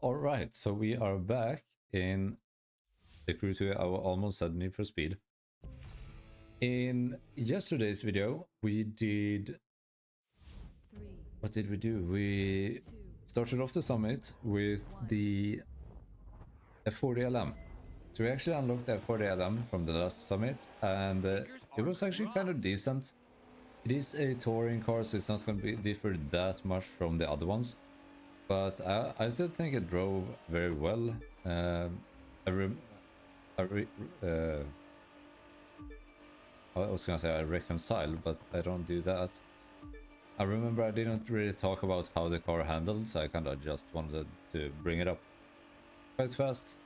Alright, so we are back in the crew to our almost said Need for Speed. In yesterday's video, we did... What did we do? We started off the summit with the F40LM. So we actually unlocked the F40LM from the last summit, and it was actually kind of decent. It is a touring car, so it's not going to be differ that much from the other ones. But I still think it drove very well. I was gonna say I reconcile, but I don't do that. I remember I didn't really talk about how the car handled, so I kind of just wanted to bring it up quite fast.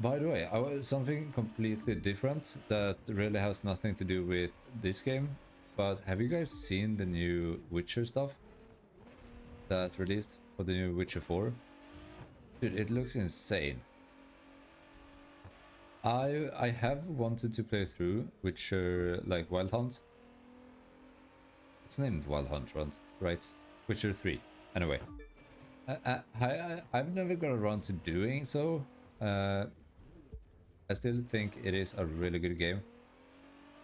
By the way, something completely different that really has nothing to do with this game, but have you guys seen the new Witcher stuff that released for the new Witcher 4? Dude, it looks insane. I have wanted to play through Witcher, like Wild Hunt. It's named Wild Hunt, right? Witcher 3. Anyway, I've never got around to doing so. I still think it is a really good game,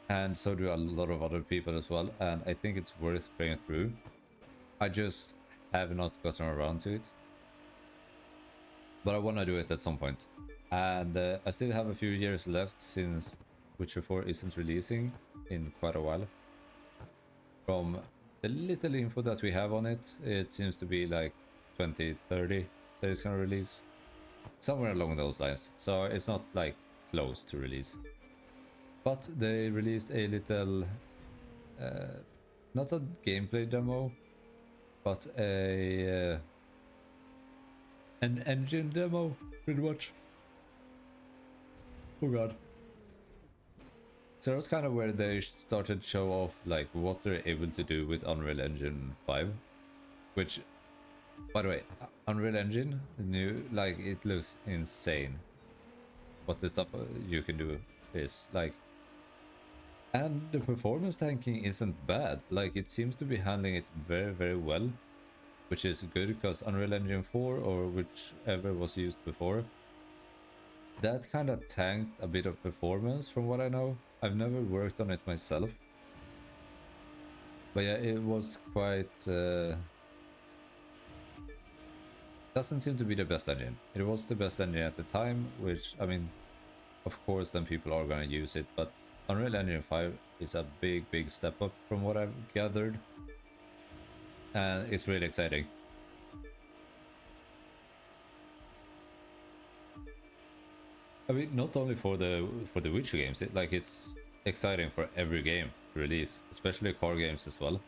and so do a lot of other people as well. And I think it's worth playing through. I just have not gotten around to it, but I want to do it at some point. And I still have a few years left since Witcher 4 isn't releasing in quite a while. From the little info that we have on it, it seems to be like 2030 that it's gonna release. Somewhere along those lines. So it's not like close to release. But they released a little, not a gameplay demo, but an engine demo, pretty much. Oh god. So that's kind of where they started to show off like what they're able to do with Unreal Engine 5. Which, by the way, Unreal Engine, new, like, it looks insane. What the stuff you can do is like. And the performance tanking isn't bad. Like, it seems to be handling it very, very well. Which is good because Unreal Engine 4 or whichever was used before, that kind of tanked a bit of performance from what I know. I've never worked on it myself. But yeah, it was quite... doesn't seem to be the best engine. It was the best engine at the time, which, I mean, of course then people are gonna use it, but Unreal Engine 5 is a big, big step up from what I've gathered. And it's really exciting. I mean, not only for the Witcher games, it's exciting for every game to release, especially car games as well.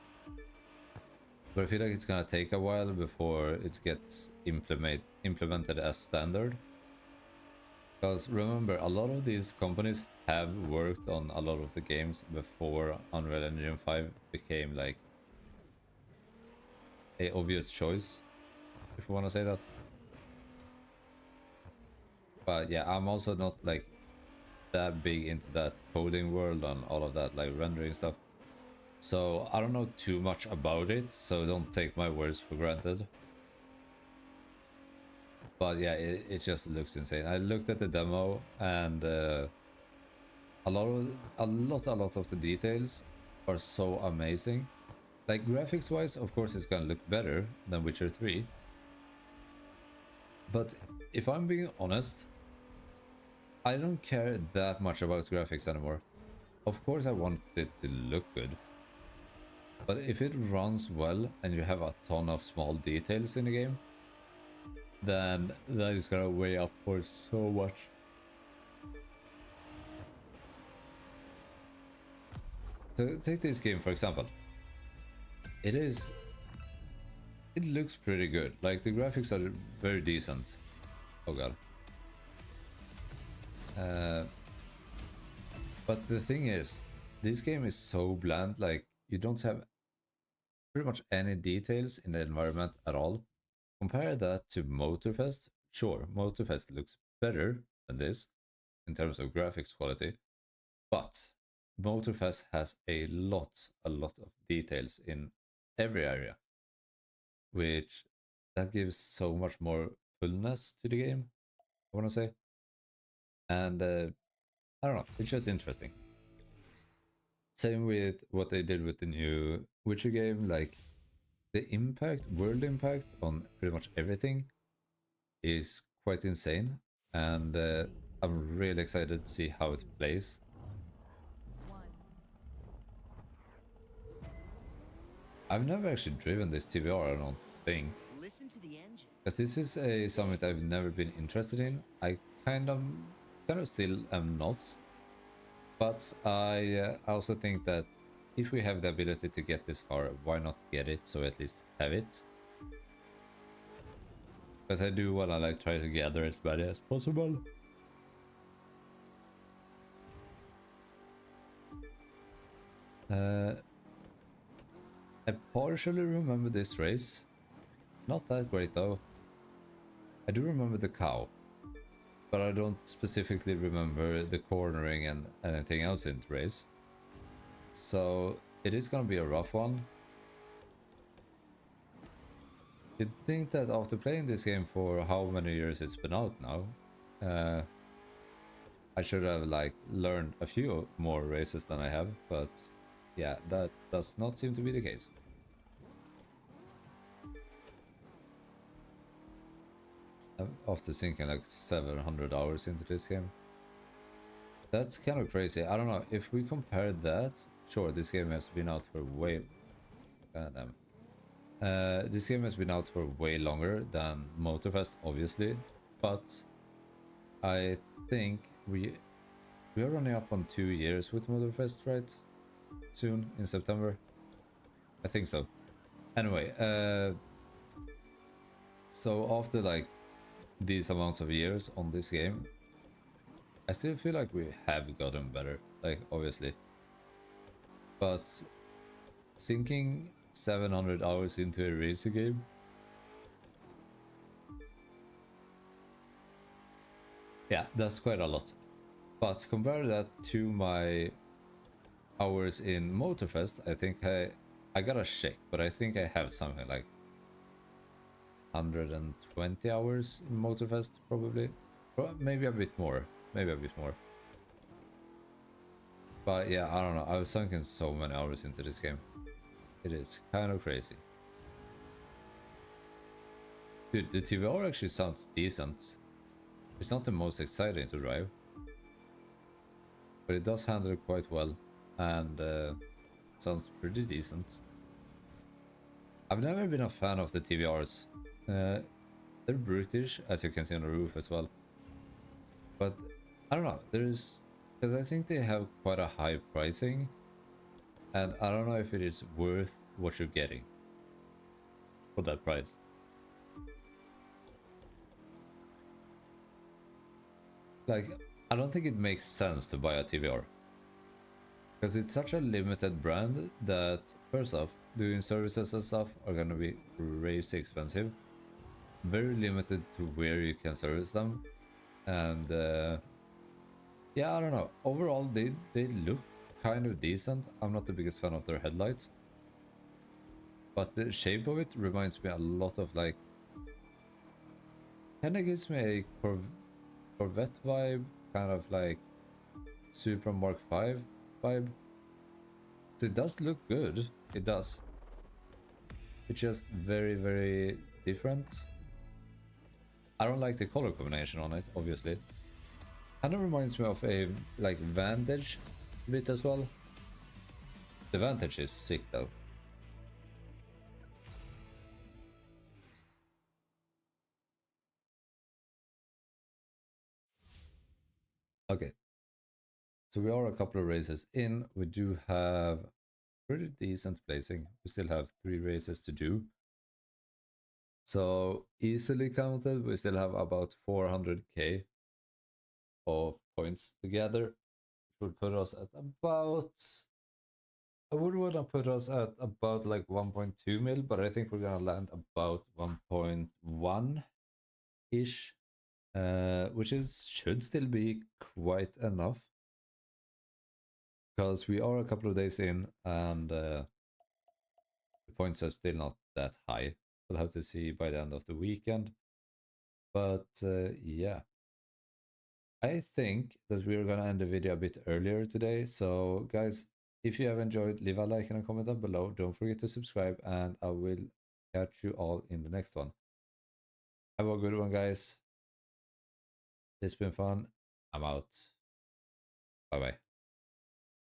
But I feel like it's gonna take a while before it gets implemented as standard. Because remember, a lot of these companies have worked on a lot of the games before Unreal Engine 5 became like a obvious choice, if you want to say that. But yeah, I'm also not like that big into that coding world and all of that, like rendering stuff. So I don't know too much about it, so don't take my words for granted. But yeah, it just looks insane. I looked at the demo and a lot of the details are so amazing. Like graphics wise, of course it's gonna look better than Witcher 3. But if I'm being honest, I don't care that much about graphics anymore. Of course I want it to look good. But if it runs well and you have a ton of small details in the game, then that is gonna weigh up for so much. So take this game for example. It looks pretty good. Like the graphics are very decent. Oh god. But the thing is, this game is so bland, like you don't have pretty much any details in the environment at all. Compare that to Motorfest. Sure, Motorfest looks better than this in terms of graphics quality, but Motorfest has a lot of details in every area, which that gives so much more fullness to the game, I want to say. And I don't know, it's just interesting. Same with what they did with the new Witcher game, like the impact, world impact on pretty much everything is quite insane. And I'm really excited to see how it plays. I've never actually driven this TVR, I don't think. Listen to the engine. Because this is a summit I've never been interested in. I kind of still am not. But I also think that if we have the ability to get this car, why not get it, so at least have it? Because I do want to like try to gather as many as possible. Uh, I partially remember this race. Not that great though. I do remember the cow, but I don't specifically remember the cornering and anything else in the race. So it is gonna be a rough one. You'd think that after playing this game for how many years it's been out now, I should have like learned a few more races than I have, but yeah, that does not seem to be the case. After sinking like 700 hours into this game. That's kind of crazy. I don't know, if we compare that, sure, this game has been out for way... God damn. This game has been out for way longer than Motorfest, obviously, but I think we are running up on 2 years with Motorfest, right? Soon, in September? I think so. Anyway, so after like these amounts of years on this game, I still feel like we have gotten better, like obviously. But sinking 700 hours into a racing game, yeah, that's quite a lot. But compare that to my hours in Motorfest, I think I gotta check, but I think I have something like 120 hours in Motorfest, probably. Maybe a bit more. Maybe a bit more. But yeah, I don't know. I've sunk in so many hours into this game. It is kind of crazy. Dude, the TVR actually sounds decent. It's not the most exciting to drive, but it does handle it quite well, and sounds pretty decent. I've never been a fan of the TVRs. They're brutish, as you can see on the roof as well. But I don't know, because I think they have quite a high pricing, and I don't know if it is worth what you're getting for that price. Like, I don't think it makes sense to buy a TVR. Because it's such a limited brand that, first off, doing services and stuff are gonna be crazy expensive. Very limited to where you can service them. And yeah, I don't know. Overall, they look kind of decent. I'm not the biggest fan of their headlights. But the shape of it reminds me a lot of like... Kinda gives me a Corvette vibe. Kind of like Supra Mark 5 vibe. So it does look good. It does. It's just very, very different. I don't like the color combination on it, obviously. Kind of reminds me of a like Vantage bit as well. The Vantage is sick though. Okay, so we are a couple of races in. We do have pretty decent placing. We still have 3 races to do. So easily counted, we still have about 400k of points together, which would put us at about... I would want to put us at about like 1.2 mil, but I think we're gonna land about 1.1 ish, which is should still be quite enough because we are a couple of days in and the points are still not that high. We'll have to see by the end of the weekend. But yeah, I think that we're gonna end the video a bit earlier today. So guys, if you have enjoyed, leave a like and a comment down below. Don't forget to subscribe, and I will catch you all in the next one. Have a good one, guys. It's been fun. I'm out. Bye bye.